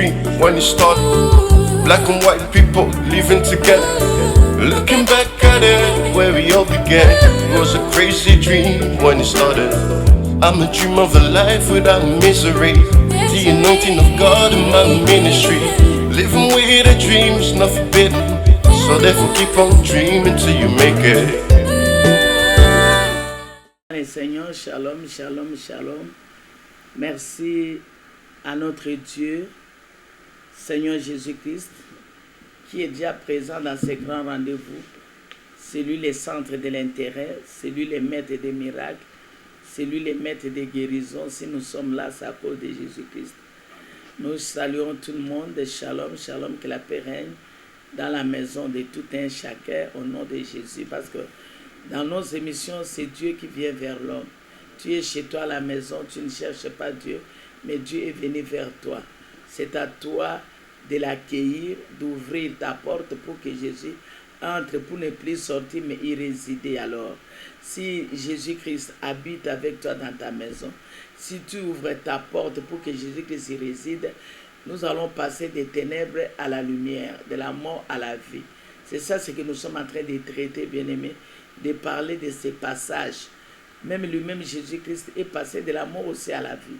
dream when it started. Black and white people living together. Looking back at it, where we all began. It was a crazy dream when it started. I'm a dream of a life without misery. The anointing of God in my ministry. Living with a dream is not forbidden. So therefore keep on dreaming till you make it. Seigneur, shalom, shalom, shalom. Merci à notre Dieu, Seigneur Jésus-Christ, qui est déjà présent dans ces grands rendez-vous. C'est lui le centre de l'intérêt, c'est lui le maître des miracles, c'est lui le maître des guérisons. Si nous sommes là, c'est à cause de Jésus-Christ. Nous saluons tout le monde, shalom, shalom, que la paix règne dans la maison de tout un chacun au nom de Jésus, parce que dans nos émissions, c'est Dieu qui vient vers l'homme. Tu es chez toi à la maison, tu ne cherches pas Dieu, mais Dieu est venu vers toi. C'est à toi de l'accueillir, d'ouvrir ta porte pour que Jésus entre, pour ne plus sortir, mais y résider. Alors, si Jésus-Christ habite avec toi dans ta maison, si tu ouvres ta porte pour que Jésus-Christ y réside, nous allons passer des ténèbres à la lumière, de la mort à la vie. C'est ça ce que nous sommes en train de traiter, bien-aimés, de parler de ces passages. Même lui-même, Jésus-Christ, est passé de la mort aussi à la vie.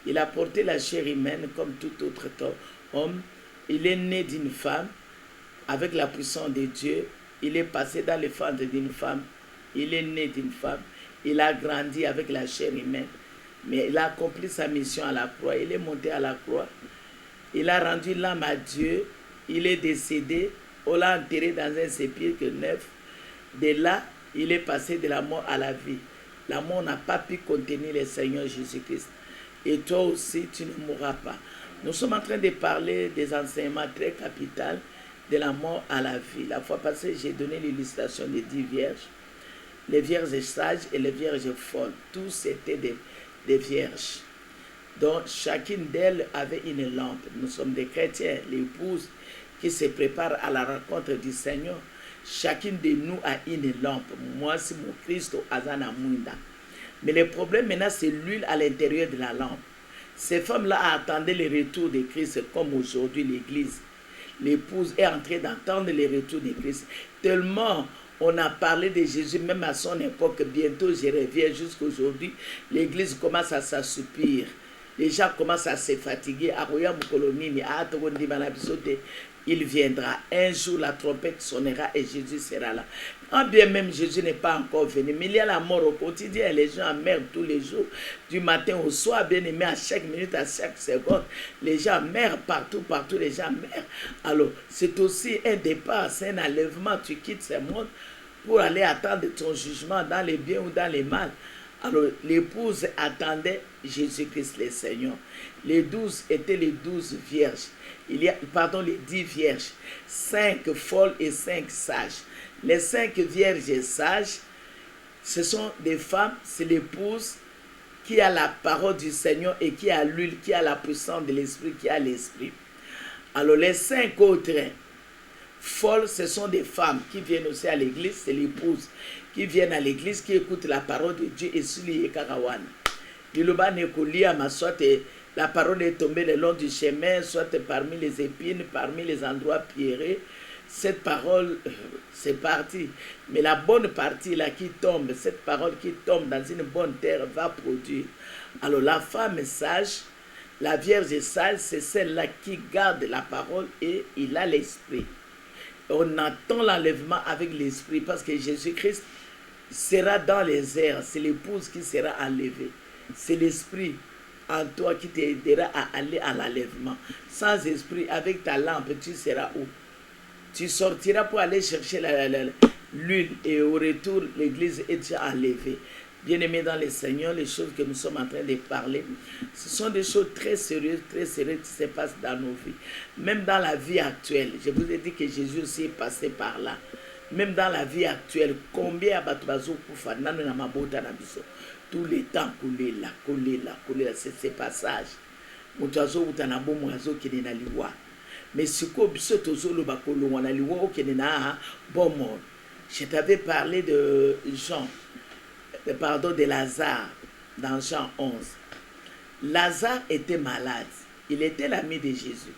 Il a porté la chair humaine comme tout autre homme. Il est né d'une femme avec la puissance de Dieu. Il est passé dans les fentes d'une femme. Il est né d'une femme. Il a grandi avec la chair humaine. Mais il a accompli sa mission à la croix. Il est monté à la croix. Il a rendu l'âme à Dieu. Il est décédé. On l'a enterré dans un sépulcre neuf. De là, il est passé de la mort à la vie. La mort n'a pas pu contenir le Seigneur Jésus-Christ. Et toi aussi, tu ne mourras pas. Nous sommes en train de parler des enseignements très capitaux de la mort à la vie. La fois passée, j'ai donné l'illustration des 10 vierges. Les vierges sages et les vierges folles. Tous étaient des vierges. Donc, chacune d'elles avait une lampe. Nous sommes des chrétiens, l'épouse qui se prépare à la rencontre du Seigneur. Chacune de nous a une lampe. Moi, c'est mon Christ Azana Munda. Mais le problème maintenant, c'est l'huile à l'intérieur de la lampe. Ces femmes-là attendaient le retour de Christ comme aujourd'hui l'Église. L'épouse est en train d'attendre le retour de Christ. Tellement on a parlé de Jésus, même à son époque, bientôt je reviens jusqu'à aujourd'hui, l'Église commence à s'assoupir. Les gens commencent à se fatiguer. Il viendra. Un jour, la trompette sonnera et Jésus sera là. Quand bien même Jésus n'est pas encore venu, mais il y a la mort au quotidien. Les gens meurent tous les jours, du matin au soir, bien aimé, à chaque minute, à chaque seconde. Les gens meurent partout, partout, les gens meurent. Alors, c'est aussi un départ, c'est un enlèvement. Tu quittes ce monde pour aller attendre ton jugement dans les biens ou dans les mal. Alors, l'épouse attendait Jésus-Christ le Seigneur. Les 12 étaient les 12 vierges. Les 10 vierges. 5 folles et 5 sages. Les 5 vierges sages, ce sont des femmes, c'est l'épouse qui a la parole du Seigneur et qui a l'huile, qui a la puissance de l'Esprit, qui a l'Esprit. Alors, les 5 autres folles, ce sont des femmes qui viennent aussi à l'église, c'est l'épouse qui viennent à l'église, qui écoutent la parole de Dieu et suivent Karawan. Soit la parole est tombée le long du chemin, soit parmi les épines, parmi les endroits pierreux. Cette parole, c'est parti. Mais la bonne partie là qui tombe, cette parole qui tombe dans une bonne terre va produire. Alors la femme sage, la vierge sage, c'est celle-là qui garde la parole et il a l'esprit. On attend l'enlèvement avec l'esprit parce que Jésus-Christ sera dans les airs. C'est l'épouse qui sera enlevée. C'est l'esprit en toi qui t'aidera à aller à l'enlèvement. Sans esprit, avec ta lampe, tu seras où? Tu sortiras pour aller chercher l'huile et au retour, l'église est déjà enlevée. Bien-aimés dans le Seigneur, les choses que nous sommes en train de parler, ce sont des choses très sérieuses qui se passent dans nos vies. Même dans la vie actuelle, je vous ai dit que Jésus aussi est passé par là. Même dans la vie actuelle, combien tous les temps couler là, c'est ces passages. Mais ce je t'avais parlé de Jean, de Lazare, dans Jean 11. Lazare était malade. Il était l'ami de Jésus.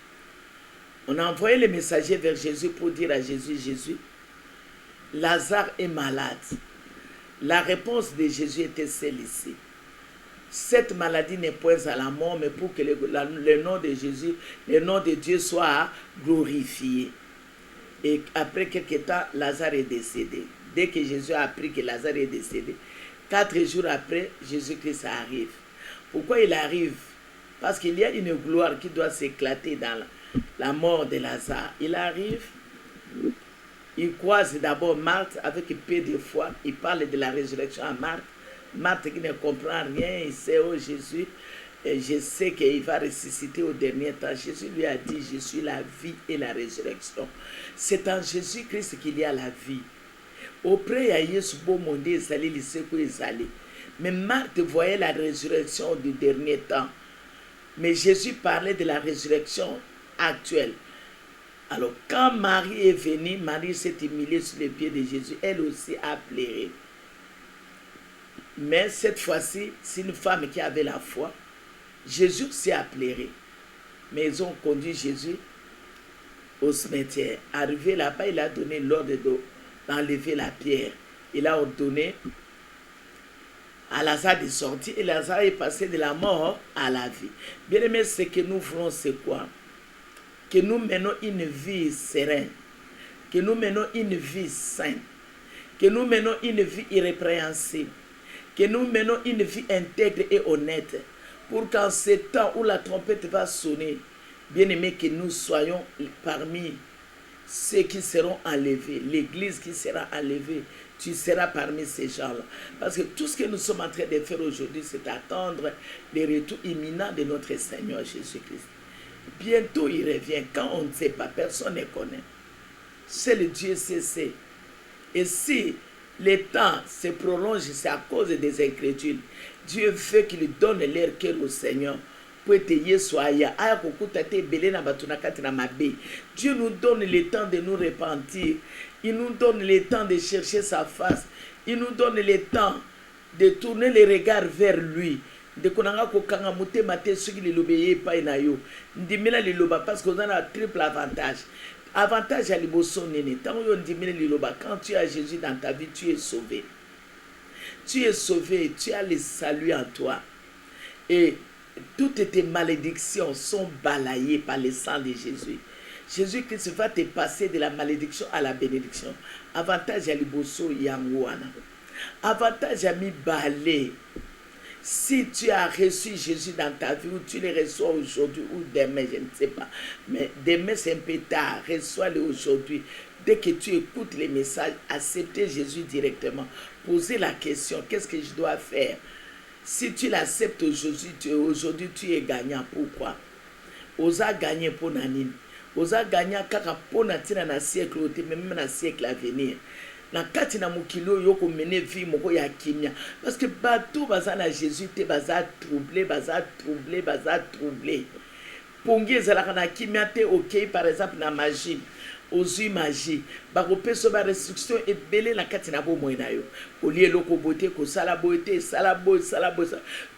On a envoyé les messagers vers Jésus pour dire à Jésus, Jésus, Lazare est malade. La réponse de Jésus était celle-ci. Cette maladie n'est point à la mort, mais pour que le nom de Jésus, le nom de Dieu soit glorifié. Et après quelques temps, Lazare est décédé. Dès que Jésus a appris que Lazare est décédé, 4 jours après, Jésus-Christ arrive. Pourquoi il arrive? Parce qu'il y a une gloire qui doit s'éclater dans la mort de Lazare. Il arrive, il croise d'abord Marthe avec peu de foi. Il parle de la résurrection à Marthe. Marthe qui ne comprend rien, il sait, oh Jésus, je sais qu'il va ressusciter au dernier temps. Jésus lui a dit, je suis la vie et la résurrection. C'est en Jésus-Christ qu'il y a la vie. Auprès de Jésus, beau monde, ils allaient, ils sait où ils allaient. Mais Marthe voyait la résurrection du dernier temps. Mais Jésus parlait de la résurrection actuelle. Alors, quand Marie est venue, Marie s'est humiliée sur les pieds de Jésus. Elle aussi a pleuré. Mais cette fois-ci, c'est une femme qui avait la foi. Jésus s'est pleuré. Mais ils ont conduit Jésus au cimetière. Arrivé là-bas, il a donné l'ordre d'enlever la pierre. Il a ordonné à Lazare de sortir. Et Lazare est passé de la mort à la vie. Bien aimé, ce que nous voulons, c'est quoi? Que nous menons une vie sereine. Que nous menons une vie saine. Que nous menons une vie irrépréhensible. Que nous menons une vie intègre et honnête, pour qu'en ce temps où la trompette va sonner, bien aimé, que nous soyons parmi ceux qui seront enlevés, l'église qui sera enlevée, tu seras parmi ces gens-là. Parce que tout ce que nous sommes en train de faire aujourd'hui, c'est attendre le retour imminent de notre Seigneur Jésus-Christ. Bientôt il revient, quand on ne sait pas, personne ne connaît. Seul Dieu sait. Et si le temps se prolonge, c'est à cause des incrédules. Dieu veut qu'il donne leur cœur au Seigneur. Dieu nous donne le temps de nous repentir. Il nous donne le temps de chercher sa face. Il nous donne le temps de tourner les regards vers lui. De konanga ko kanga mutema te soki lilobeye pa na yo. Ndimela liloba parce qu'on a un triple avantage. Avantage à liboso nene. Tant yo ndimela liloba, quand tu as Jésus dans ta vie, tu es sauvé. Tu es sauvé, tu as le salut en toi. Et toutes tes malédictions sont balayées par le sang de Jésus. Jésus-Christ va te passer de la malédiction à la bénédiction. Avantage à liboso yangwana. Avantage à mi balé. Si tu as reçu Jésus dans ta vie, ou tu le reçois aujourd'hui ou demain, je ne sais pas. Mais demain, c'est un peu tard. Reçois-le aujourd'hui. Dès que tu écoutes les messages, acceptez Jésus directement. Posez la question, qu'est-ce que je dois faire? Si tu l'acceptes aujourd'hui, tu es gagnant. Pourquoi? Osa gagner pour Nanine. Osa gagner car pour Natina na siècle, même na siècle à venir. Na kati na mukilo yoko mene vie moko ya kimia parce que bateau bazana Jésus te baza troublé pongi ezalaka na kimia te OK par exemple na magie ozui magie bakopeso ba restriction ebele na kati na bomoi na yo olie loko bote ko sala bote sala boy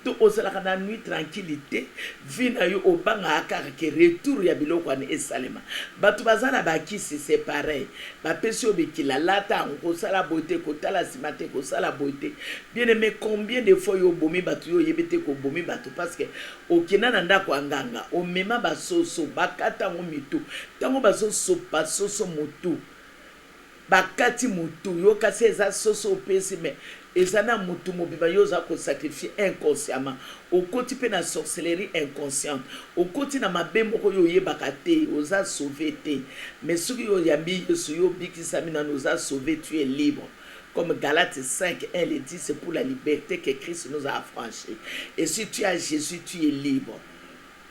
to ozalaka na nuit tranquillité vie na yo obanga akaka ke retour ya biloko ani esalema batu bazana bakisi c'est pareil ba peso bikila lata ko sala bote ko tala simate ko sala bote bien aimé combien de fois yo bomi batu yo yebete ko bomi batu parce que okina na ndako anganga o mema basoso bakata ngo mitu tango basoso pasoso mutu bakati mutu yo kasi eza soso opesi mais ezana mutu mobiba yo za ko sacrifier inconsciemment au côté pe na sorcellerie inconsciente au côté na mabe moko yo yebaka te oza sauvé te mais soki yo yambi yesu yo bikisami na nous a sauvé, tu es libre. Comme Galates 5:1 le dit, c'est pour la liberté que Christ nous a affranchis. Et si tu as Jésus, tu es libre.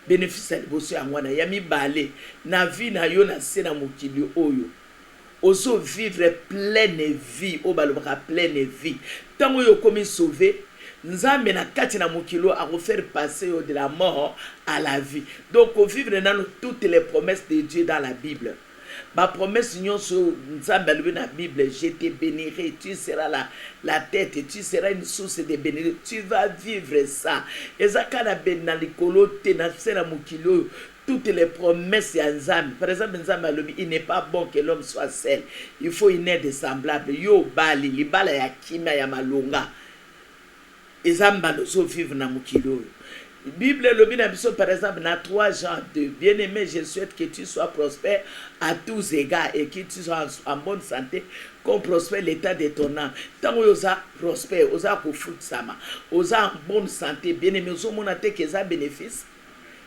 Bénéfice à l'ebosso ya ngwana yami balé na vie na yo na se na mokili oyo. Oso vivre pleine vie, o balobaka pleine vie. Tango yo komi sauvé, nzambe na kati na mokilo a refaire passer de la mort à la vie. Donc au vivre dans toutes les promesses de Dieu dans la Bible. Ma promesse nyonso nzambe alobi na Bible, je te bénirai, tu seras la tête, tu seras une source de bénédiction, tu vas vivre ça. Ezaka na ben na likolo te na sela mukilo toutes les promesses ya nzambe. Par exemple, nzambe alobi, il n'est pas bon que l'homme soit seul. Il faut une aide semblable. Yo bali, libala ya kimia ya malonga. Ezamba lozo vivre na mukilo. Bible lobi na biso par exemple na 3 Jean 2. Bien-aimé, je souhaite que tu sois prospère à tous égards et que tu sois en bonne santé, qu'on prospère l'état de ton âme. Tant que osa prospère, osa kufut sama, osa en bonne santé, bien-aimé, oso monate que ça bénéfice.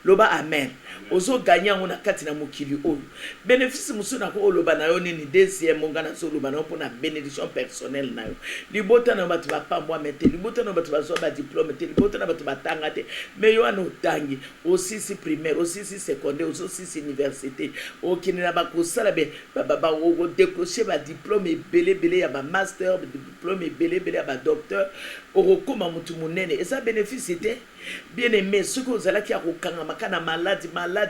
Loba amen. Ozo gagner on a kati na mokili oyo. Bénéfice musu na ko loba na yo nini deuxième ngana so loba na pour na bénédiction personnelle na yo. Libota na batu ba pa moi mete, libota na batu ba so ba diplôme te, libota na batu ba tanga te. Mais yo ana tangi, aussi si primaire, aussi si secondaire, aussi si université. O kinina ba ko sala be ba o décrocher ba diplôme belé ya ba master, diplôme belé ya ba docteur. O koma mutu munene. Et ça bénéfice était bien aimé ce que vous allez qui a kokanga makana malade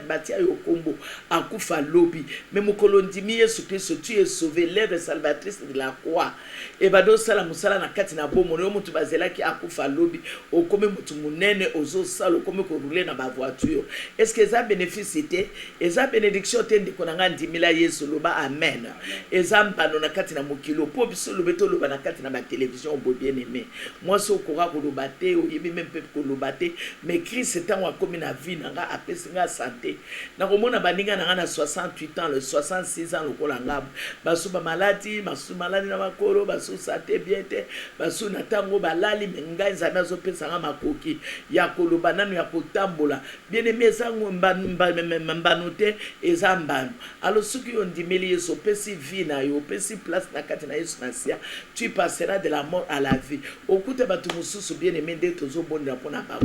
batia yo kombo akufa lobi mais mokolo ndimi Yesu Kristo tu es sauvé, l'œuvre salvatrice de la croix et bado sala musala na kati na bomo no mutu bazela ki akufa lobi okome mutu munene ozo sala okome ko rouler na ba voiture. Est-ce que ça bénéfice était et ça bénédiction tende konanga ndimila Yesu loba amen. Ezamba no na kati na mokilo po biso lobeto loba na kati na ba télévision bo bien aimé moi so kora ko lobate o yebi même peuple ko lobate. Mais Christ est en comme na vie nanga apesinga santé na komona baninga nanga na 68 ans le 66 ans lokola ngabo basu ba maladie na makolo basu santé bien te basu na tango balali menga nzambe zo pesa nga makoki ya koloba nanu ya kotambola bien aimé zango mbanote ezambano alors soki on dimeli Yesu pesi vie na yo pesi place na kati na Yesu na sia tu passeras de la mort à la vie okuta batu mususu bien aimé de tozo bonda pona ba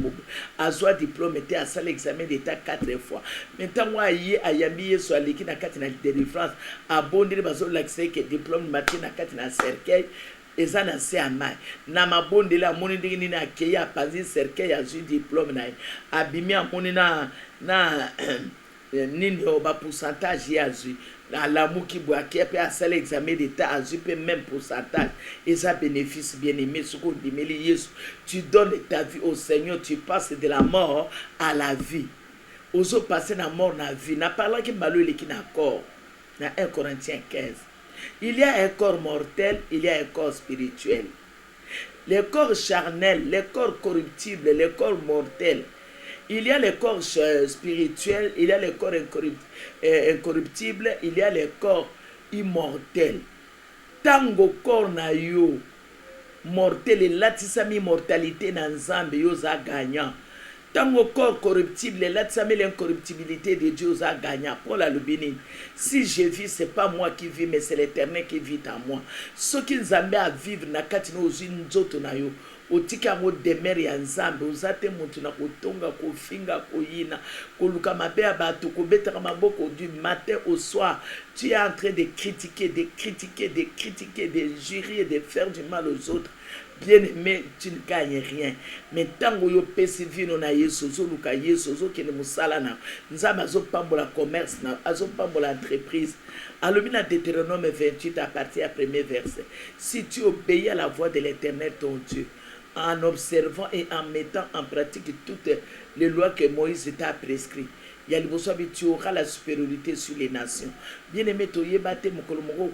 azwa diplôme était à salle examen d'état 4 fois maintenant moi yé ayambi Yesu aleki na kati na délivrance abondeli bazo l'accès que diplôme matin na kati na cercueil eza na se amai na mabondeli amoni ndenge nini akei apanzi cercueil azwi diplôme na ye abimi amoni na nini o ba pourcentage ya azwi na lamuki boaki pe a sala examen d'état azwi pe même pourcentage et ça bénéfice bien aimé ce qu'on dit Yesu tu donnes ta vie au Seigneur tu passes de la mort à la vie ozo passer na mort na vie na parla ki malo eleki na corps na 1 Corinthiens 15 il y a un corps mortel il y a un corps spirituel le corps charnel le corps corruptible le corps mortel. Il y a le corps spirituel, il y a le corps incorruptible, il y a le corps immortel. Tango corps na yo mortel et latisami mortalité na nzambe yo za gagnant. Tango corps corruptible, latisami l'incorruptibilité de Dieu za gagnant. Paul a le béni. Si je vis, c'est pas moi qui vis, mais c'est l'Éternel qui vit en moi. Ce qui nzambe a vivre na katino uzin nzoto na yo. Otika mo demer ya nzambe uzate mutu na kotonga kofinga koyina koluka mabe ya bato kobetaka maboko du matin au soir tu es en train de critiquer de jurer de faire du mal aux autres bien aimé tu ne gagnes rien mais tango yo pesi vino na Yesu zo luka Yesu zo kene musala na nzambe azopambola commerce na azopambola entreprise alobi na Deutéronome 28 à partir du premier verset si tu obéis à la voix de l'Éternel ton Dieu en observant et en mettant en pratique toutes les lois que Moïse t'a prescrites. Tu auras la supériorité sur les nations. Bien aimé, tu es battu, mon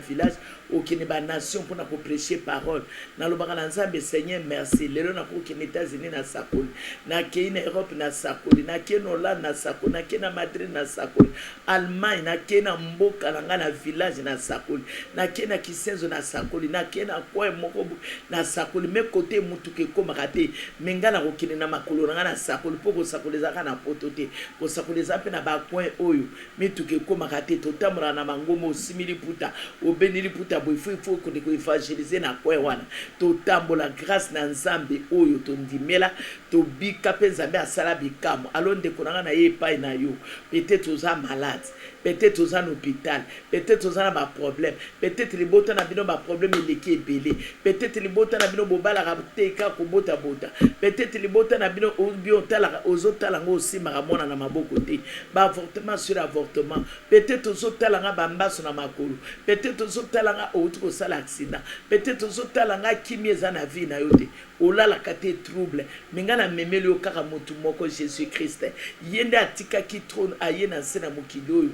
village, aucune nation pour prêcher parole. Dans le Baranzambe, Seigneur, merci. Les gens qui sont aux États-Unis, na Sakoli, na Kenya, Europe, na Sakoli, na Kenya, Hollande, na Sakoli, na Kenya, Madrid, na Sakoli, Allemagne, na Kenya, Mboka, na village, na Sakoli, na Kenya, Kisenzo, na Sakoli, na Kenya, Kwe, Mokobu, na Sakoli, mais côté Moutuke, comme raté, Mengana, Rokine, na Makolo, na Sakoli, pour Sakoli, na poto. Ko sakoleza pe na ba coin oyo mituke koma kate totamura na mangomo simili puta obenili puta bo faut ko de ko évangéliser na coin wana totambola grâce na nzambe oyo tondimela to bika pe nzambe asala bikamo alonde konanga na ye pai na yo peut-être aux malades peut-être aux hôpital peut-être aux ba problème peut-être les bota na bino ba problème eleki ebele peut-être les bota na bino bobala ka teka ko bota peut-être les bota na bino obio tala ozotala ngo aussi mara mona na maboko te ba avortement sur avortement peut-être ozotalanga bambaso na makolo peut-être ozotalanga outi kosala accident peut-être ozotalanga kimi eza na vie na yo te olalaka te trouble minga na memeli yo kaka motu moko Jésus Christ ye nde atikaki trône aye na nse na mokili oyo.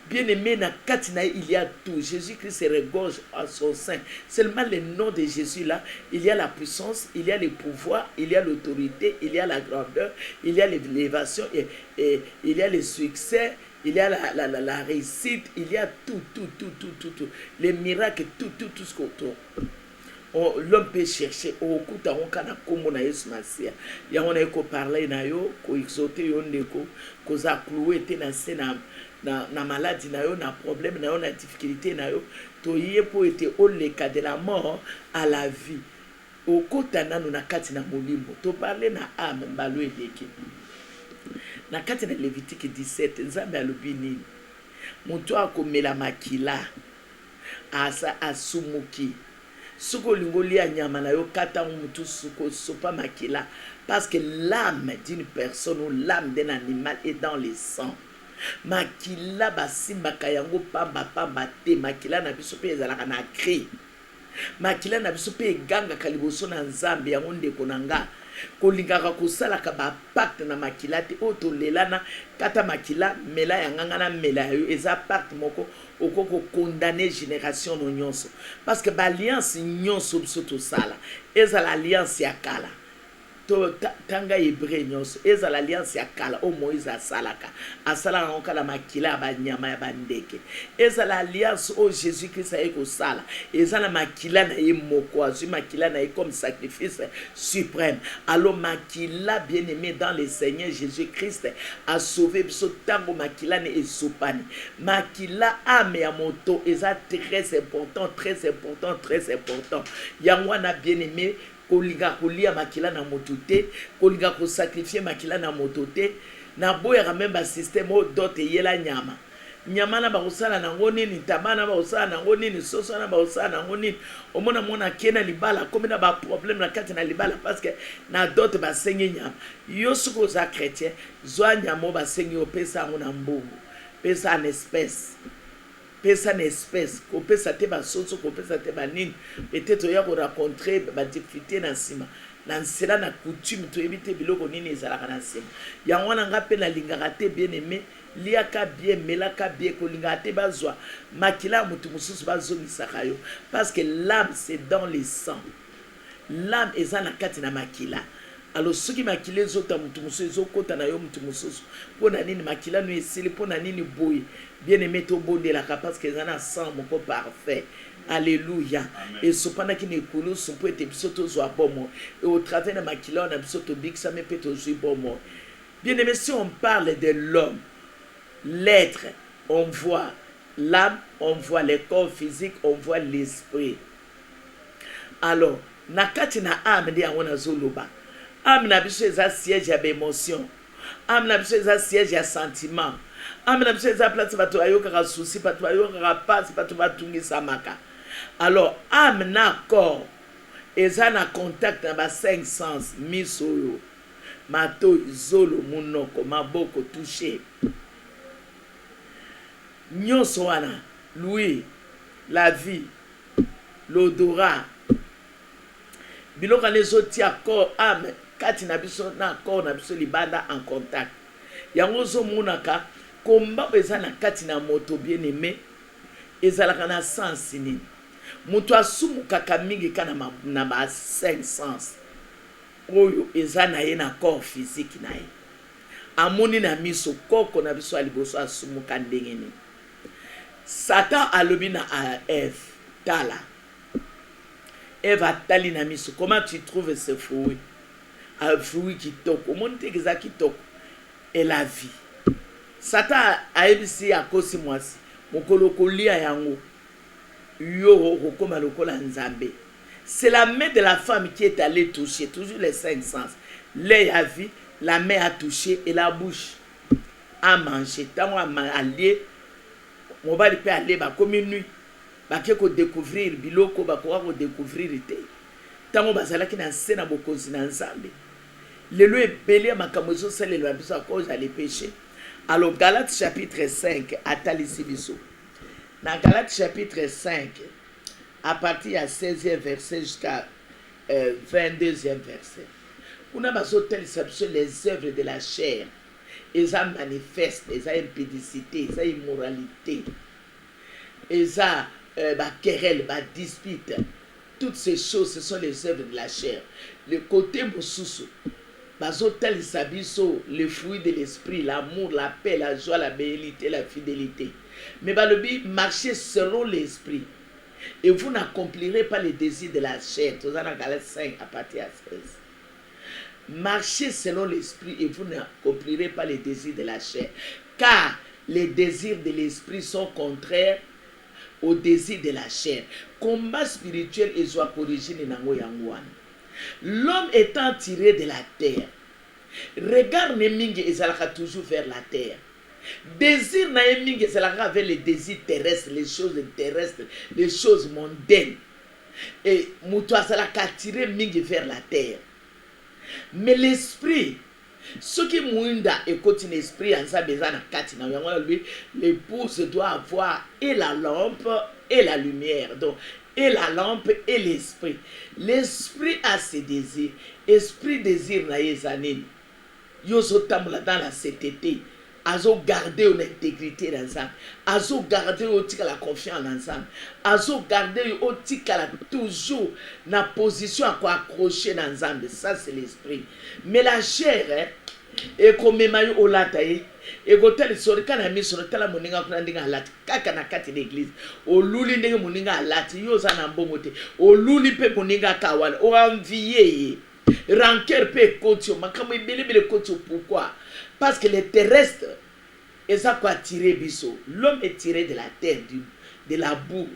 Bien-aimé, na katina il y a tout. Jésus-Christ se regorge à son sein. Seulement le nom de Jésus là, il y a la puissance, il y a le pouvoir, il y a l'autorité, il y a la grandeur, il y a l'élévation, et il y a le succès, il y a la réussite, il y a tout. Les miracles, tout ce qu'on tourne. L'homme peut chercher au kuta on komo na Yesu Masia ya on eko parler na yo ko exauter yo ndeko ko za clouer te na sena na maladie na yo na problème na yo na difficulté na yo to yé po ete au le cas de la mort à la vie au kota nanu na kati na molimo to parler na âme mbalo eleki na kati na Lévitique 17 nzambe alobi nini mutu akomela makila asa asumuki suko lingoli ya nyama na yo kata mutu suko sopa makila parce que l'âme d'une personne ou l'âme d'un animal est dans le sang. Makila basimba kayango pamba te makila na biso pe ezalaka na cri makila na biso pe ganga kaliboso na nzambe yango ndeko na nga kolingaka kosalaka ba pacte na makila te oto lelana kata makila mela ya nganga na mela yo eza pacte moko okoko condamner génération no nyonso parce que ba alliance nyonso biso to sala eza l'alliance ya kala to tanga hébreu nyonso eza l'alliance ya kala o Moïse asalaka asala na kala makila ba nyama ya bandeke eza l'alliance o Jésus Christ a eko sala eza na makila na ye moko azu makila na ye comme sacrifice suprême. Alors makila bien-aimé dans le Seigneur Jésus Christ a sauvé biso tango makila ne esopani makila ame ya moto eza très important yango na bien-aimé kolinga kolia makila na motote kolinga ko sacrifier makila na motote na boya même ba système o dote yela nyama na ba osala na ngoni ni tabana ba osala na ngoni ni soso na ba osala na ngoni omona mona kena libala comme na ba problème na kati na libala parce que na dote ba sengi nyama yo suko za chrétien zwa nyama ba sengi opesa ngona mbungu pesa en espèce pesa na espèce ko pesa te ba soso ko pesa te ba nini peut-être ya ko rencontrer ba difficulté na sima na nsela na coutume to ebite biloko nini ezalaka na sima yango na nga pe na lingaka te bien-aimé liaka bien melaka bien ko lingaka te bazwa makila mutu mususu bazongisaka yo parce que l'âme c'est dans le sang, l'âme eza na kati na makila. Alors soki makila ezota mutu mususu ezokota na yo mutu mususu pona nini makila no esili pona nini boyi bien-aimé to bondelaka parce que eza na sang moko parfait. Alléluia. Et cependant qu'il n'est connu, son peut être bisoto zo abomo. Et au travers de makila on a bisoto big ça me peut aussi bomo. Bien-aimé, si on parle de l'homme, l'être, on voit l'âme, on voit le corps physique, on voit l'esprit. Alors, nakati na âme ndi angona zoloba. Âme na biso eza siège ya émotion. Âme na biso eza siège ya sentiment. Âme na biso eza place bato ayokaka souci, bato ayokaka passe, bato batungisa maka. Alors, âme na corps eza na contact na ba 5 sens, miso yo, mato, zolo, munoko, maboko, toucher. Nyonso wana, l'ouïe, la vie, l'odorat. Biloko les autres ya corps, âme, kati na biso na corps na biso libanda en contact. Yango zo munaka komba eza na kati na moto bien-aimé ezalaka na sens nini moto asumukaka mingi kana na ba 5 sens oyo eza na ye na corps physique na ye amoni na miso koko na biso aliboso asumuka ndenge nini. Satan alobi na Eve tala Eve atali na miso comment tu trouves ce fruit un fruit kitoko omoni te keza kitoko et la vie. Satan a ebisi akosi mwasi mokolo kolia yango yo okoma lokola nzambe. C'est la main de la femme qui est allée toucher toujours les 5 sens. L'œil a vu, la main a touché et la bouche a mangé. Tant a allé mobali peut aller ba comme une nuit ba ko découvrir biloko ba ko découvrir te. Tant ba zala ki na sena bokonzi na nzambe. Lelo ebele makambo ezosalela biso à cause ya les péchés. Alors Galates chapitre 5 atalisi biso. Dans Galates chapitre 5 à partir du 16e verset jusqu'à 22e verset. On a bazotalisa biso les œuvres de la chair. Eza manifeste, eza impudicité, eza immoralité. Eza querelle, dispute. Toutes ces choses, ce sont les œuvres de la chair. Le côté mosusu, bazotalisa biso le fruit de l'esprit, l'amour, la paix, la joie, la bénédiction, la fidélité. Mais balobi, marchez selon l'esprit. Et vous n'accomplirez pas les désirs de la chair. Tout ça dans Galates 5 à partir de 16. Marchez selon l'esprit et vous n'accomplirez pas les désirs de la chair. Car les désirs de l'esprit sont contraires aux désirs de la chair. Combat spirituel et joie origine nango yangwan. L'homme étant tiré de la terre. Regard nemingi ezalaka toujours vers la terre. Désir na mingi ezalaka vers les désirs terrestres, les choses terrestres, les choses mondaines. Et muto azalaka tiré mingi vers la terre. Mais l'esprit, ce qui mouinda et continue l'esprit en sa besoin na kati na yango lui, l'épouse doit avoir et la lampe et la lumière. Donc et la lampe et l'esprit. L'esprit a ses désirs. Esprit désir na yezanin. Yoso tamula dans la CTT. Azo garder une intégrité dans ça. Azo garder aussi la confiance dans ça. Azo garder aussi toujours na position à quoi accrocher dans ça. Ça c'est l'esprit. Mais la chair, et comme mayo olataye, et gotel sorika na miso tala moninga kuna ndinga alati kaka na kati l'église. O luli ndenge moninga alati yo za na mbomote. O luli pe moninga kawala. O envier. Rancœur pe kotio makamo ibele kotio pourquoi? Parce que les terrestres, et ça quoi tirer biso. L'homme est tiré de la terre, de la boue.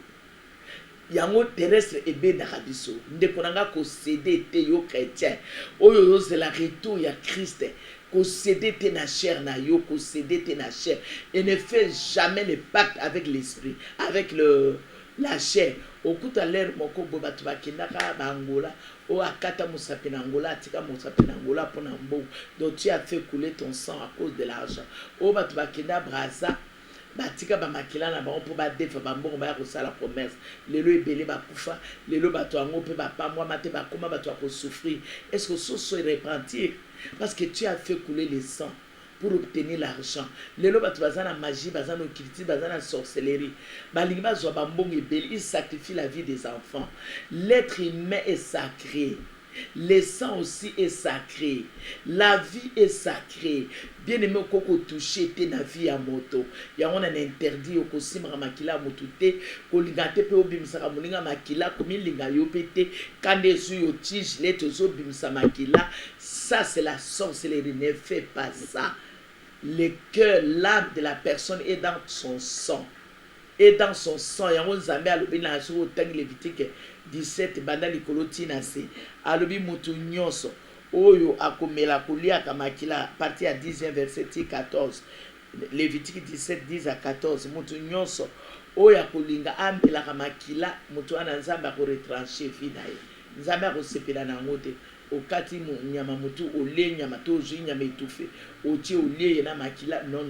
Yango terrestre et ben biso. Ndekonanga ko céder te yo chrétien. Oyo c'est la retour ya Christ. Ko céder te na chair na yo, ko céder te na chair. Et ne fait jamais le pacte avec l'esprit, avec la chair. Au coup à l'air moko boba tubakindaka bangola. O akata musapi na Angola, atika musapi na Angola pour nambo. Donc tu as fait couler ton sang à cause de l'argent. O batubakina braza, batika ba makila na ba on pour ba defa ba mbongo ba ko sala commerce. Lelo ebele ba kufa, lelo bato ango pe ba pa moi mate ba koma bato ko souffrir. Est-ce que ce soit repentir parce que tu as fait couler le sang pour obtenir l'argent. Lelo bato bazana magie, bazana occultisme, bazana sorcellerie. Balingi bazwa ba mbongo ebele, il sacrifie la vie des enfants. L'être humain est sacré. Le sang aussi est sacré. La vie est sacrée. Bien aimé, koko touché te na vie à moto. Ya on a interdit au kosimra makila motute, ko lingate pe obimsa moninga makila komi linga yo pete, kande su yo tige let zo bimsa makila. Ça c'est la sorcellerie, ne fait pas ça. Le cœur, l'âme de la personne est dans son sang. Et dans son sang, yango nzambe alobi na so tangi Lévitique 17 banda likolo tina se alobi mutu nyonso oyo akomela kolia kamakila partie à 10e verset 14 Lévitique 17 10 à 14 mutu nyonso oyo akolinga ambela kamakila mutu ana nzambe ko retrancher vie na ye nzambe akosepela na ngote okati nyama mutu ole nyama to zwi nyama étouffé otie ole na makila non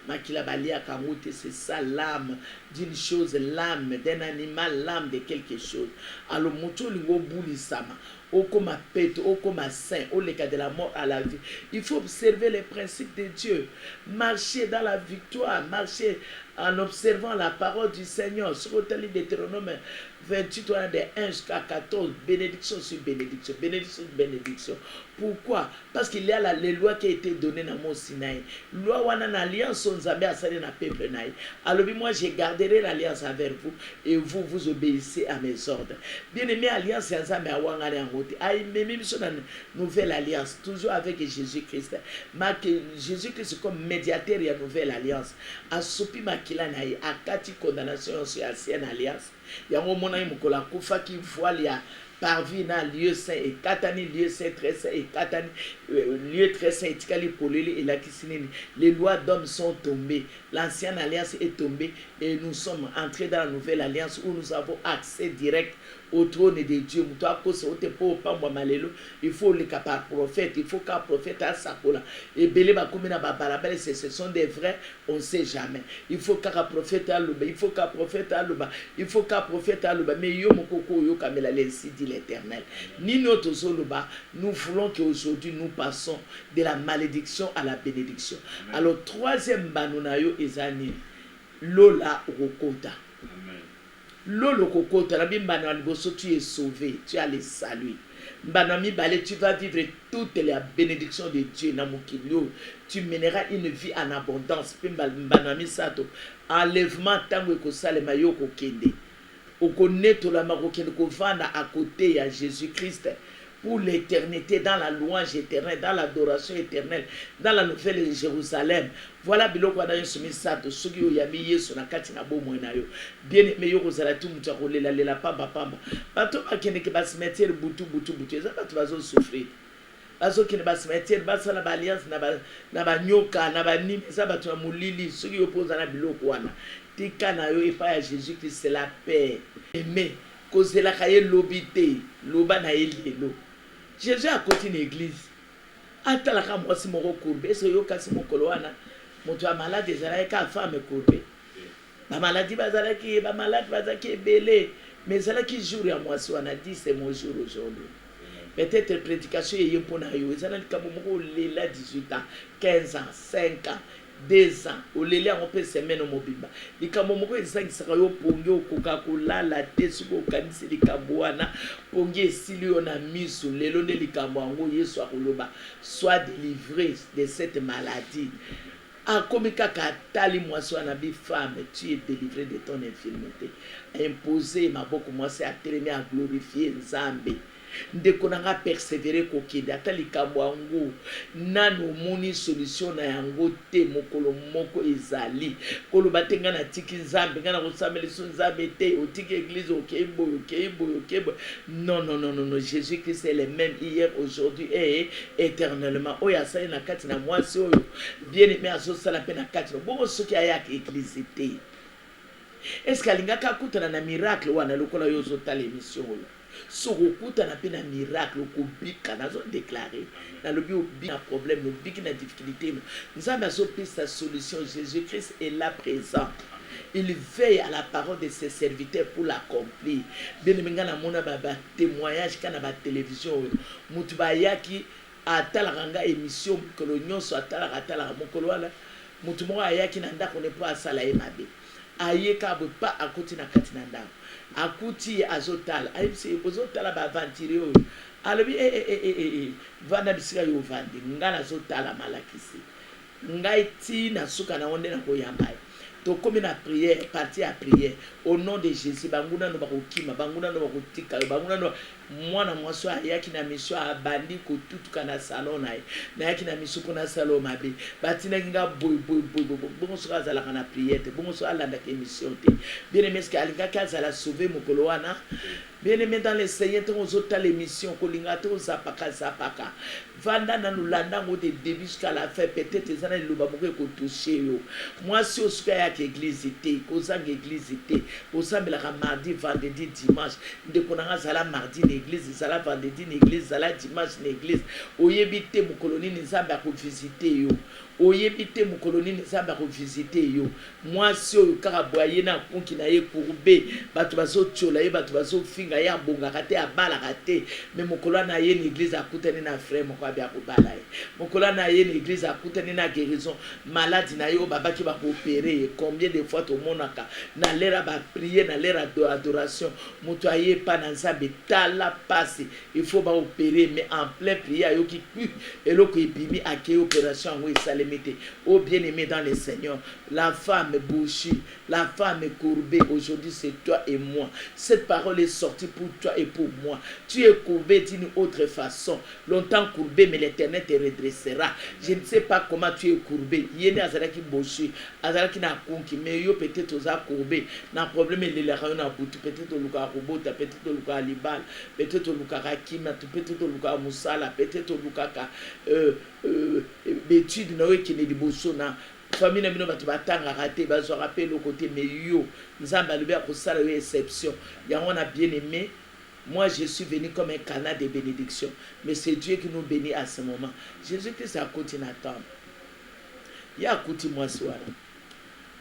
makila balia kangote c'est ça l'âme d'une chose, l'âme d'un animal, l'âme de quelque chose. Alors mutu lingo buli sama okoma pète okoma saint au cas de la mort à la vie. Il faut observer les principes de Dieu, marcher dans la victoire, marcher en observant la parole du Seigneur. Sur le livre Deutéronome 28 de 1 jusqu'à 14, bénédiction sur bénédiction, bénédiction sur bénédiction. Pourquoi? Parce qu'il y a les lois qui ont été données dans mon Sinaï. Loi wana na alliance nzambe asali na peuple naï. Alors moi je garderai l'alliance avec vous et vous obéissez à mes ordres. Bien aimé alliance nzambe awangale ngote. Ay memi biso na nouvelle alliance toujours avec Jésus-Christ. Jésus-Christ comme médiateur de la nouvelle alliance. Asupi makila naï akati condamnation sur ancienne alliance. Yango mona mukola kufa ki voile ya parvis na lieu saint et katani lieu saint très saint et katani lieu très saint et tikali polele et la kisinini. Les lois d'hommes sont tombées, l'ancienne alliance est tombée et nous sommes entrés dans la nouvelle alliance où nous avons accès direct au trône de Dieu. Il faut le par prophète, il faut qu'un prophète a sa cola. Et ce sont des vrais, on ne sait jamais. Il faut qu'un prophète a l'ouba, il faut qu'un prophète a l'ouba, il faut qu'un prophète a l'ouba. Mais yo mokoko yo kamela ainsi dit l'Éternel. Ni notre zoluba, nous voulons qu'aujourd'hui nous passons de la malédiction à la bénédiction. Alors troisième banunayo ezani lola rokota. Lolo kokota la bimbana liboso, tu es sauvé, tu as le salut. Banami balé, tu vas vivre toutes les bénédictions de Dieu na mokilio. Tu mèneras une vie en abondance. Banami sato enlèvement tango ko salema yo ko kende. O connaître la marokende ko vanda à côté à Jésus-Christ pour l'éternité, dans la louange éternelle, dans l'adoration éternelle, dans la nouvelle Jérusalem. Voilà biloko wana yo soumis sato soki yo yami Yesu na kati na bomoi na yo. Bien aimé yo kozala tu mutu akolela lela pamba pamba. Bato bakende ke basimetiere butu. Eza bato bazo souffrir. Bazo kende basimetiere basala ba alliance na ba nyoka na ba nimi eza bato ya mulili soki yo poza na biloko wana. Tika na yo epa ya Jésus-Christ, c'est la paix. Aimé kozela kaye lobité, loba na elelo. Jésus a continué l'église. Atalaka mwasi moko courbe. Est-ce que yo kasi mokolo wana moto ya malade ezala ka femme courbe. Ba maladie bazalaki ba malade bazaki belé. Mais ezalaki jour ya mwasi wana dit c'est mon jour aujourd'hui. Peut-être prédication yé mpona yo. Ezala likambo moko lela 18 ans, 15 ans, 5 ans. 2 ans, au lélé on peut semaine au mobimba. Les kamomoko et 5 serayo pongyo Coca-Cola la tesuko kanisi les kamboana pongye silio na misu lelo ne likambo yesu akoloba soit délivré de cette maladie. A komika katali mwaswa na bi femme, tu es délivré de ton infirmité. Imposer ma boko moi c'est à télémer à glorifier Nzambe. Ndeko nanga persévérer kokende ata likambo yango nano moni solution na yango te mokolo moko ezali koloba te nga na tiki Nzambe nga na kosambela so Nzambe te otiki église okebo non Jésus-Christ est le même hier aujourd'hui et éternellement oya sali na kati na mwasi oyo bien aimé azosala pe na kati bongo soki ayaki église te est-ce kalingaka kutana na miracle wana lokola yo zotala émission oyo Sokokuta na pena miracle okubika nazo déclarer na lobi obi na problème obi na difficulté nzambe azopi sa solution. Jésus-Christ est là présent. Il veille à la parole de ses serviteurs pour l'accomplir. Bien menga na mona ba témoignage kana ba télévision mutu ba yaki atalanga émission kolo nyonso atala mokolo wala mutu mo ayaki na ndako ne po asala e mabe ayeka bo pa akoti na kati na ndako akuti azotala ayibise ozotala ba aventure oyo alobi vanda bisika yo vandi ngana azotala malakisi ngai ti na suka na onde na koyamba to comme na prière partie à prière au nom de Jésus banguna no bakokima banguna no bakotika banguna no mwana mwaso ayaki na mission abandi ko tutuka na salon na yaki na mission pour na salon mabe batina nga boy bongo so azala kana prière te bongo so alanda ke mission te bien aimé ce que alinga kazala sauver mokolo wana bien aimé dans les seigneurs on zota l'émission ko linga to zapaka vanda na nulanda ngo de début jusqu'à la fin peut-être ezana loba moko ko toucher yo moi si osuka ya église te kozanga église te osambela ka mardi vendredi dimanche ndeko na zala mardi l'église zala vendredi l'église zala dimanche l'église oyebite mukoloni nzambe ko visiter yo oyebite mukoloni nzambe ko visiter yo moi si o kaka boye na konki na ye courbe bato bazo tchola ye bato bazo finga ya bonga kate abala kate mais mukolo na ye l'église akutani na frère moko abia ko bala ye mukolo na ye l'église akutani na guérison malade na yo babaki ba opérer combien de fois to monaka na lera ba prier na lera adoration muto aye pa na nzambe tala passe il faut ba opérer mais en plein prière yo ki eloko ibimi ake opération ngo isale limité. Oh bien-aimé dans le Seigneur, la femme bouchie, la femme courbée, aujourd'hui c'est toi et moi. Cette parole est sortie pour toi et pour moi. Tu es courbé d'une autre façon. Longtemps courbé, mais l'Éternel te redressera. Je ne sais pas comment tu es courbé. Yéné azalaki bouchi, azalaki na konki, mais yo peut-être aux courbé. Na problème il est là, peut-être au luka robota, peut-être au luka libal, peut-être au luka rakima, peut-être au luka musala, peut-être au luka l'étude qui n'est pas famille n'a pas raté, bazo rappel le côté mais yo, nous avons levé pour ça une exception. Y a on a bien aimé. Moi je suis venu comme un canal de bénédiction, mais c'est Dieu qui nous bénit à ce moment. Jésus-Christ a continué à attendre. Il y a écouté moi soir.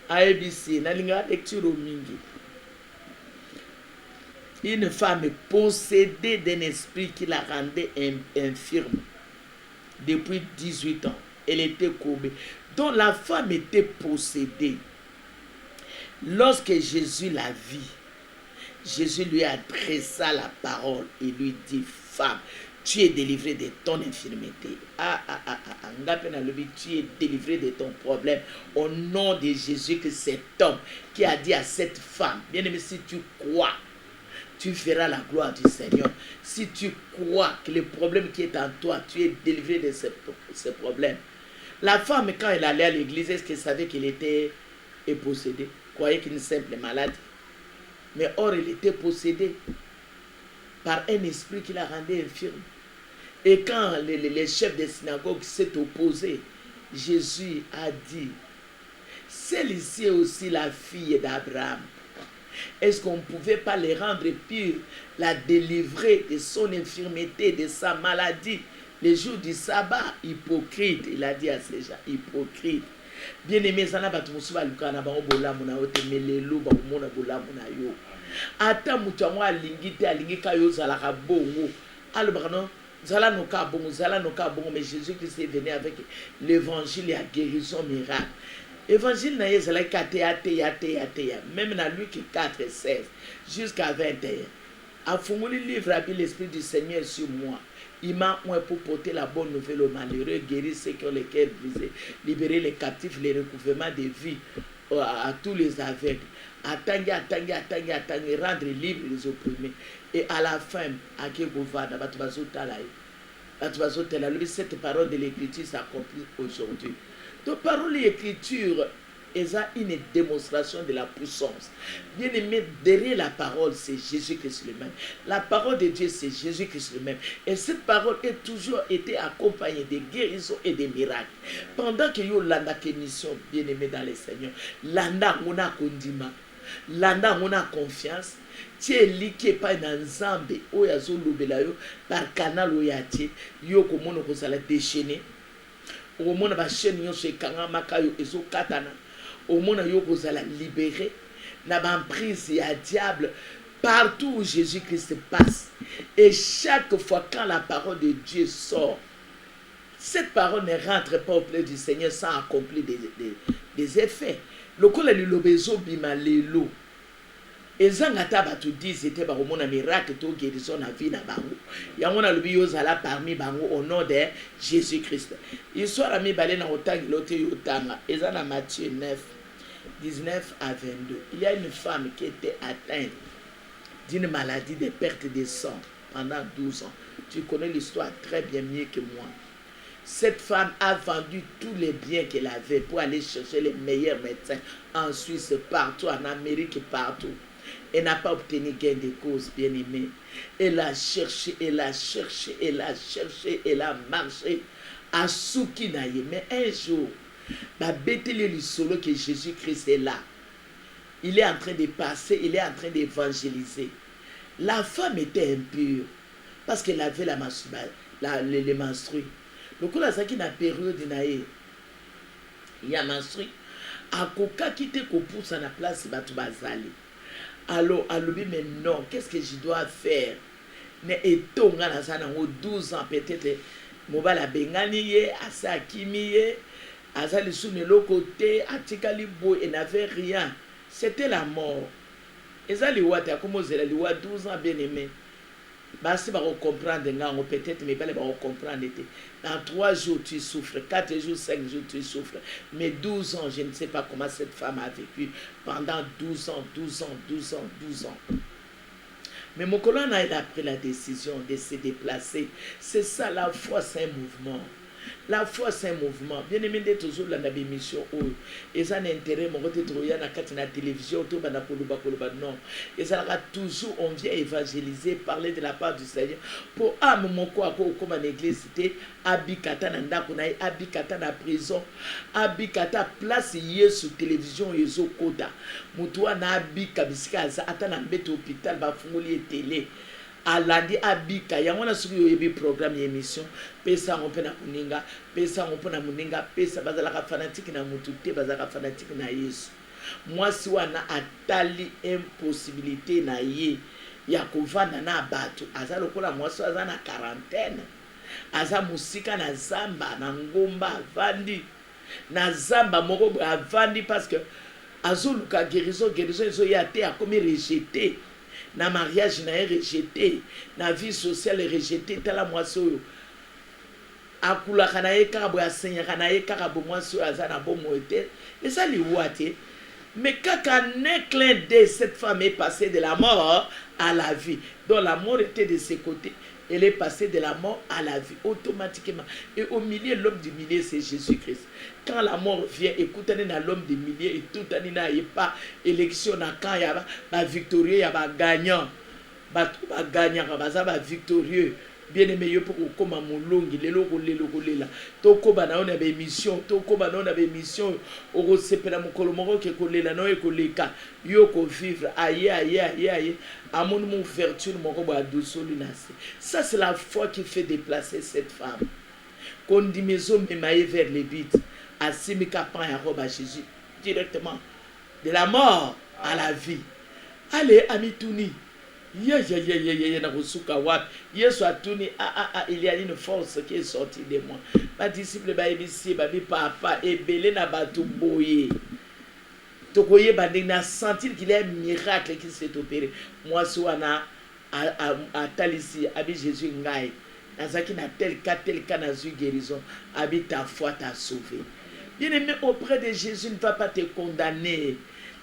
ABC, na linga lecture au mingi. Une femme possédée d'un esprit qui la rendait infirme depuis 18 ans. Elle était courbée. Donc la femme était possédée. Lorsque Jésus la vit, Jésus lui adressa la parole et lui dit, femme, tu es délivrée de ton infirmité. Tu es délivrée de ton problème. Au nom de Jésus, que cet homme qui a dit à cette femme, bien aimé, si tu crois, tu verras la gloire du Seigneur. Si tu crois que le problème qui est en toi, tu es délivré de ce problème. La femme, quand elle allait à l'église, est-ce qu'elle savait qu'elle était possédée? Croyait qu'une simple maladie. Mais or, elle était possédée par un esprit qui la rendait infirme. Et quand les chefs des synagogues s'est opposé, Jésus a dit, celle-ci est aussi la fille d'Abraham. Est-ce qu'on ne pouvait pas les rendre pure, la délivrer de son infirmité, de sa maladie? Les jours du sabbat, hypocrite, il a dit à ces gens, hypocrite. Bien aimé, ça n'a pas tout le monde. Ata mutango alingite alingika yo zalaka bongo. Alobano zala no ka bongo, mais Jésus Christ est venu avec l'évangile et la guérison miracle. Évangile na yezala katea. Même dans Luc 4:16 jusqu'à 21. A fumuli livre à l'esprit du Seigneur sur moi. Il m'a oint pour porter la bonne nouvelle aux malheureux, guérir ceux qui ont les cœurs brisés, libérer les captifs, les recouvrements de vie à tous les aveugles. Attendre, rendre libre les opprimés. Et à la fin, à Kegovada, cette parole de l'écriture s'accomplit aujourd'hui. Donc, parole et écriture, elles ont une démonstration de la puissance. Bien aimé, derrière la parole, c'est Jésus-Christ lui-même. La parole de Dieu, c'est Jésus-Christ lui-même. Et cette parole a toujours été accompagnée de guérisons et de miracles. Pendant que yo landa mission, bien aimé dans le Seigneur, landa on a kondima, landa on a confiance. Tu es lié par un zambe, oyazo lobelayo, par canal oyati, yo komono kozala déchaîné. Au monde va chaîne yo se kanga makayo ezo katana. Au monde yo kozala libéré. Na ban prise ya diable partout où Jésus-Christ passe. Et chaque fois quand la parole de Dieu sort, cette parole ne rentre pas au plaisir du Seigneur sans accomplir des effets. Le col est l'obeso bimalelo. Et zangata batu dit c'était par mon miracle to guérison na vie na bango. Ya mona lobi yozala parmi bango au nom de Jésus-Christ. Histoire ami balé na otangi lote yotanga. Ezana Matthieu 9 19 à 22. Il y a une femme qui était atteinte d'une maladie de perte de sang pendant 12 ans. Tu connais l'histoire très bien mieux que moi. Cette femme a vendu tous les biens qu'elle avait pour aller chercher les meilleurs médecins en Suisse, partout, en Amérique, partout. Elle n'a pas obtenu gain de cause, bien aimé. Elle a cherché, elle a marché à Soukinaye. Mais un jour, le solo que Jésus-Christ est là. Il est en train de passer, il est en train d'évangéliser. La femme était impure parce qu'elle avait les menstrues. Donc, là, ça qui n'a période, il y a menstrué. À Koka qui te pousse à la place, Batou Bazali. Alors, mais non, qu'est-ce que je dois faire? Et tout, 12 ans, peut-être, Mobala Bengani, Asa Kimi, Azali Soune l'autre côté, Atikali Bo, et n'avait rien. C'était la mort. Et ça, les Wata, comment c'est la loi 12 ans, bien aimé. Basi va comprendre ngango peut-être mais pas va comprendre. Dans 3 jours tu souffres, 4 jours, 5 jours tu souffres. Mais 12 ans, je ne sais pas comment cette femme a vécu pendant 12 ans. Mais mon colonne il a pris la décision de se déplacer. C'est ça, la foi, c'est un mouvement. La foi, c'est un mouvement. Bien aimé, de toujours la mission. Et ça, l'intérêt, mon côté, il y a la télévision, tout non. Et ça, toujours, on vient évangéliser, parler de la part du Seigneur. Pour un moment, comme en église, c'était Abikata, Nandakunaï, Abikata, na prison, Abikata, place, sur télévision, Yezo Koda. Moutoua, na Abika, Bisika, Atana, Mbete, hôpital, Bafungoli, télé. Alandi abika yangona suku yoyebi programme émission pesa ngompe na kuninga pesa ngompe na muninga pesa bazalaka fanatique na mutu te bazalaka fanatique na Yesu mwasi wana atali impossibilité na ye ya kovanda na bato aza lokola mwasi aza na quarantaine aza musika na zamba na ngomba avandi na zamba moko avandi parce que azoluka guérison ezo ya te akomi rejeté na mariage na rejeté na vie sociale rejeté tala mwasi oyo akulaka na ye kaka boye asenyaka na ye kaka bo mwasi oyo aza na bomo ete eza liwa te mais kaka un clin d'œil cette femme est passée de la mort à la vie donc la mort était de ses côtés elle est passée de la mort à la vie automatiquement et au milieu l'homme du milieu c'est Jésus-Christ. Quand la mort vient, écoutez l'homme des milliers et tout il n'y a pas élection quand il y a un victorieux, il y a un gagnant. Il y a un victorieux. Bien aimé pour comme mon longue les logos là toko bana on avait émission toko bana on avait émission au sepela mon kolomoro ke kolela no ekoleka yo ko vivre aïe à mon ouverture mon robo à doucelinase. Ça c'est la foi qui fait déplacer cette femme. Qu'on dit maison mais vers les bites à simika pan ya roba Jésus directement de la mort à la vie. Allez amituni na kusuka wapi Yesu atuni il y a une force qui est sortie de moi. Ma disciple ba ebisi ba bi papa ebele na batu boye tokoye ba na sentir qu'il y a un miracle qui s'est opéré. Moi soana a talisi abi Jésus ngai nazaki na tel cas na zu guérison abi ta foi t'a sauvé. Bien aimé, auprès de Jésus ne va pas te condamner.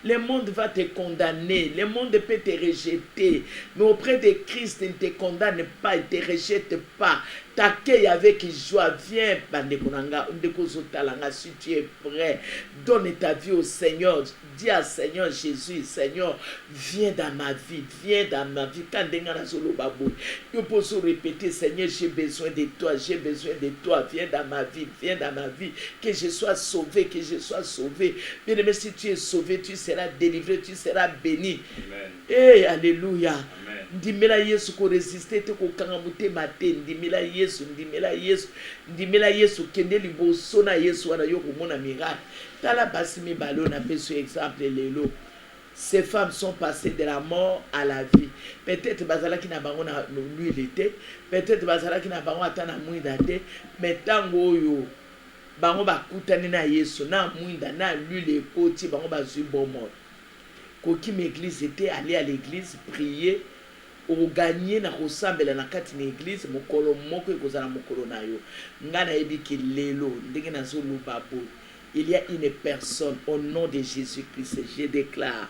Le monde va te condamner, le monde peut te rejeter, mais auprès de Christ, il ne te condamne pas, il ne te rejette pas. T'accueille avec joie, viens, si tu es prêt, donne ta vie au Seigneur, dis à Seigneur Jésus, Seigneur, viens dans ma vie, quand je peux répéter, Seigneur, j'ai besoin de toi, viens dans ma vie, que je sois sauvé, Bien aimé, si tu es sauvé, tu seras délivré, tu seras béni. Amen. Hey, alléluia. Ndimela Yesu ko résister te ko kanga mutema te ndimela Yesu kende liboso na Yesu wana yo komona miracle. Tala basi mi balo na peso exemple lelo. Ces femmes sont passées de la mort à la vie. Peut-être bazala ki na bango na l'huile te, peut-être bazala ki na bango atana mwinda te, mais tango yo bango bakutani na Yesu na mwinda na l'huile ekoti bango bazui bomor. Koki m'église était allé à l'église prier au gagner na ressemble na kati na église mokolo moko ekozala mokolo na yo ngana ebiki lelo ndenge na zo lubabo. Il y a une personne au nom de Jésus-Christ, je déclare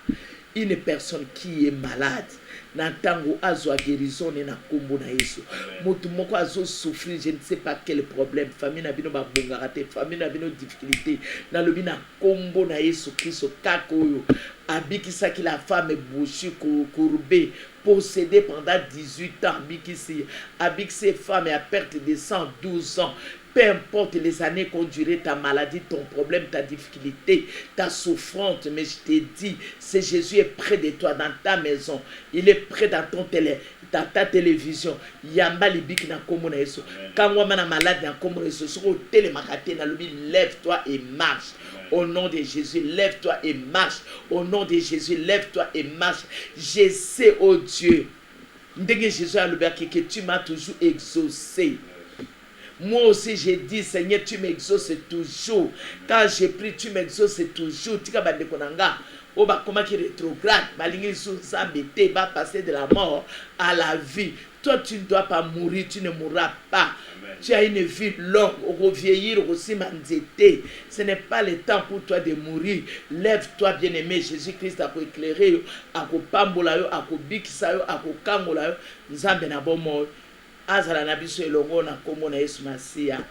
une personne qui est malade nantango azo guérison na kombo na Yesu. Motu moko azo souffrir, je ne sais pas quel problème, famille na bino ba bongarate, famille na bino difficulté na lobi na kombo na Yesu Christ kakoyo abikisa ki la femme bouchue courbée possédée pendant 18 ans abikise femme à perte de 112 ans. Peu importe les années qu'ont duré ta maladie, ton problème, ta difficulté, ta souffrance, mais je te dis, c'est Jésus est près de toi dans ta maison. Il est près dans ta télévision. Yamba libiki na komo na Yesu. Quand on est malade na komo na Yesu, sur le télémakate na lobi, lève-toi et marche. Au nom de Jésus, lève-toi et marche. Au nom de Jésus, lève-toi et marche. Je sais, oh Dieu, ndenge Jésus a le que tu m'as toujours exaucé. Moi aussi, j'ai dit, Seigneur, tu m'exauces toujours. Quand j'ai pris, tu m'exauces toujours. Tika bande konanga. Oba comment qui rétrograde. Balingi sous s'embêter, va passer de la mort à la vie. Toi, tu ne dois pas mourir, tu ne mourras pas. Amen. Tu as une vie longue, au vieillir aussi manzété. Ce n'est pas le temps pour toi de mourir. Lève-toi, bien-aimé. Jésus-Christ a éclairé, a pambola, a bikisa, a kangola, nzambe na bomo. Azala na biso elongo na kombo na Yesu Masia.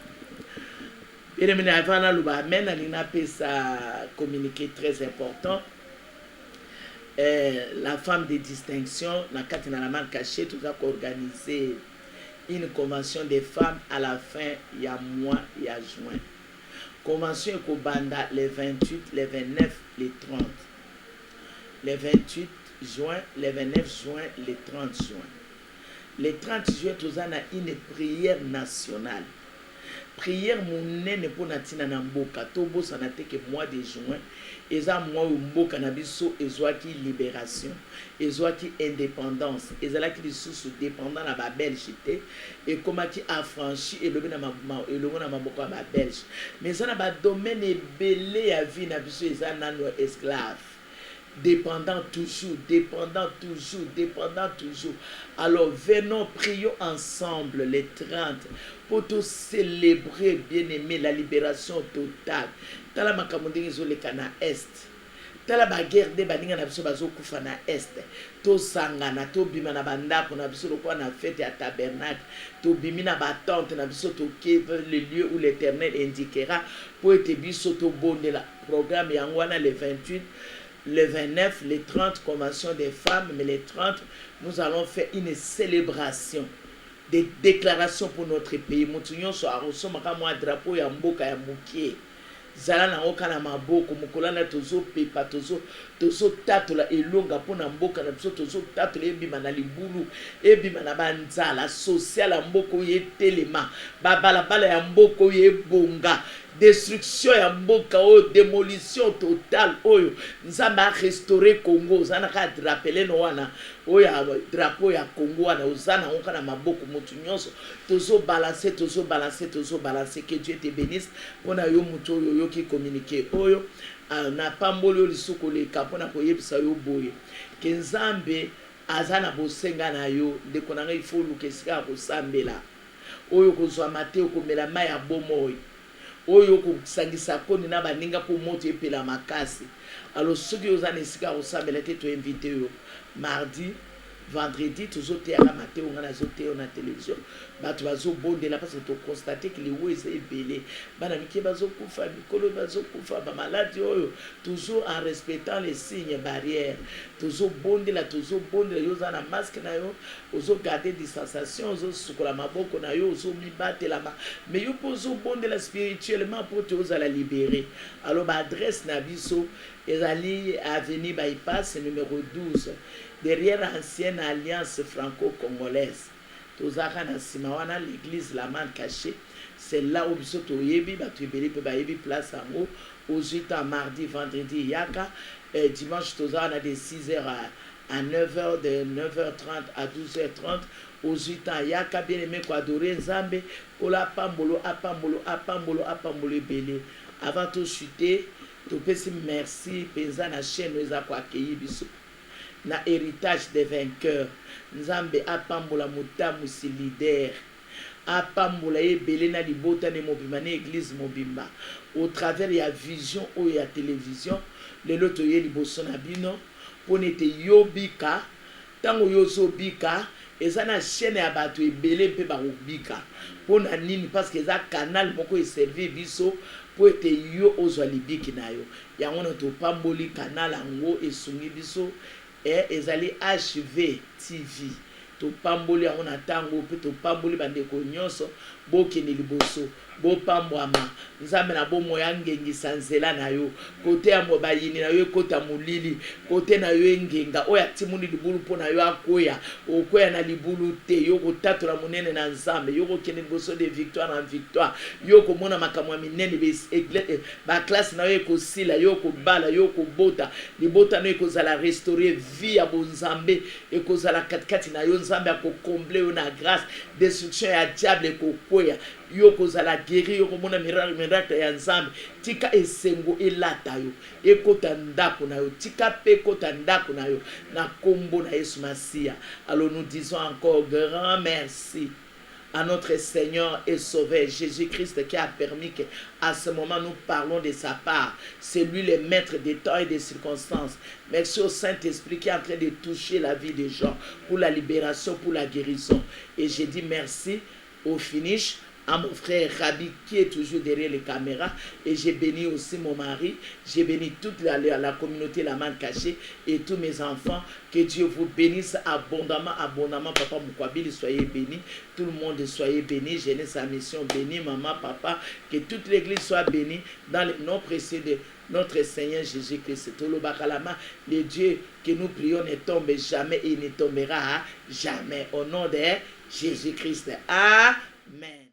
Bien-aimé, avant na luba amen, alina pesa communiqué très important. La femme de distinction, na kati na la marque cachée, tout a organisé une convention des femmes à la fin, il y a mois, il y a juin. Convention est Kobanda les 28, les 29, les 30. Les 28 juin, les 29 juin, les 30 juin. Les 30 juin, tout a une prière nationale. Prière monene pour natina na mboka tobo sanate que mois de juin eza mois mboka na biso ezwaki libération ezwaki indépendance ezalaki lisusu dépendant na ba Belge te et komaki affranchi elobi na elongo na maboko ya ba Belge mais eza na ba domaine ebele ya vie na biso eza nano esclave. Dépendant toujours, dépendant toujours, dépendant toujours. Alors venons, prions ensemble les 30 pour tous célébrer, bien-aimé, la libération totale. Tala makamundingi zo leka na est. Tala ba guerre de baninga na biso bazo kufa na est. To sangana, to bima na bandako na biso lokwa na fête ya tabernacle. To bimi na ba tente na biso to keve le lieu où l'Éternel indiquera pour être biso to bonde la programme yangwana le 28. Le 29, les 30 conventions des femmes, mais les 30, nous allons faire une célébration, des déclarations pour notre pays. Moutounion so aroso makamwa drapeau ya mboka ya mukie. Zala na oka na maboko mukolana tozo pepa tozo tatola elonga pona mboka na biso tozo tatola ebima na libulu ebima na banzala social ya mboko ye telema babalabala ya mboko ye bonga destruction ya mboka oyo démolition totale oyo nzambe a restaurer Congo zana ka rappeler no wana oyo drapeau ya Congo wana ozana oka na maboko mutu nyonso tozo balancer que Dieu te bénisse pona yo mutu oyo qui communiquer oyo na pambolo lisuko le kapona koyebisa yo boye ke nzambe azana bosenga na yo ndeko nanga ifo lukesika kosambela oyo kozwa mateo komela mai ya bomoyi oyo kusangisa koni na baninga po moto epela makasi. Alors soki ozana esika kosambela te to invité yo mardi vendredi toujours te à matin on a zoté on a télévision bato bazo bondela parce que to constater que les wese ebele bana mike bazo kufa mikolo bazo kufa ba maladie oyo toujours en respectant les signes barrières toujours bondela yo za na masque na yo ozo garder distanciation ozo sukola maboko na yo ozo mibatela mais yo pozo bondela spirituellement pour te oza la libérer. Alors ba adresse na biso ezali avenue bypass numéro 12 derrière l'ancienne alliance franco-congolaise. Tozaka na simawana l'église la main cachée. C'est là où biso to yebi ba to ebeli pe ba yebi place ango aux 8 ans mardi vendredi yaka dimanche tozana de 6h à 9h de 9h30 à 12h30 aux 8 ans yaka bien aimé ko adorer nzambe pour la pambolo ebele avant to chuter to pesi merci penza na chaîne eza ko accueillir biso na héritage des vainqueurs nzambe apambola mutamu solidaire apambola ebele na libota ne mobimba na église mobimba au travers ya vision ou ya télévision lelo toye liboso na bino ponete yobika tango yozobika eza na chaîne ya bato ebele mpe bakobika pona nini parce que eza canal moko eservi biso po ete yo ozwa libiki na yo yango na topamboli canal yango esungi biso ezali HV TV topamboli yango na tango mpe topamboli bandeko nyonso bokende liboso bopambwama nzambe na bomo ya ngengisa nzela na yo kote ya mobayini na yo ekota molili kote na yo engenga oyo atimuni libulu mpo na yo akoya okoya na libulu te yo kotatola monene na nzambe yo kokende liboso de victoire en victoire yo komona makambo ya minene baklase na yo ekosila yo kobala yo kobota libota na yo ekozala restaurer vie ya bonzambe ekozala katikati na yo nzambe akokomble yo na grâce destruction ya diable ekokwe koya yo kozala guéri yo komona miracle ya nzambe tika esengo elata yo ekota ndako na yo tika pe kota ndako na yo na kombo na Yesu Masia. Alors nous disons encore grand merci à notre Seigneur et Sauveur Jésus-Christ qui a permis qu'à ce moment nous parlons de sa part. C'est lui le maître des temps et des circonstances. Merci au Saint-Esprit qui est en train de toucher la vie des gens pour la libération, pour la guérison. Et j'ai dit merci au finish à mon frère Rabi qui est toujours derrière les caméras, et j'ai béni aussi mon mari, j'ai béni toute la communauté La Main Cachée et tous mes enfants. Que Dieu vous bénisse abondamment, abondamment. Papa Moukwabili, soyez bénis, tout le monde soyez bénis, jeunesse sa mission bénie, maman, papa, que toute l'église soit bénie dans le nom précieux de notre Seigneur Jésus-Christ. Le Dieu que nous prions ne tombe jamais et ne tombera jamais. Au nom de Jésus-Christ. Amen.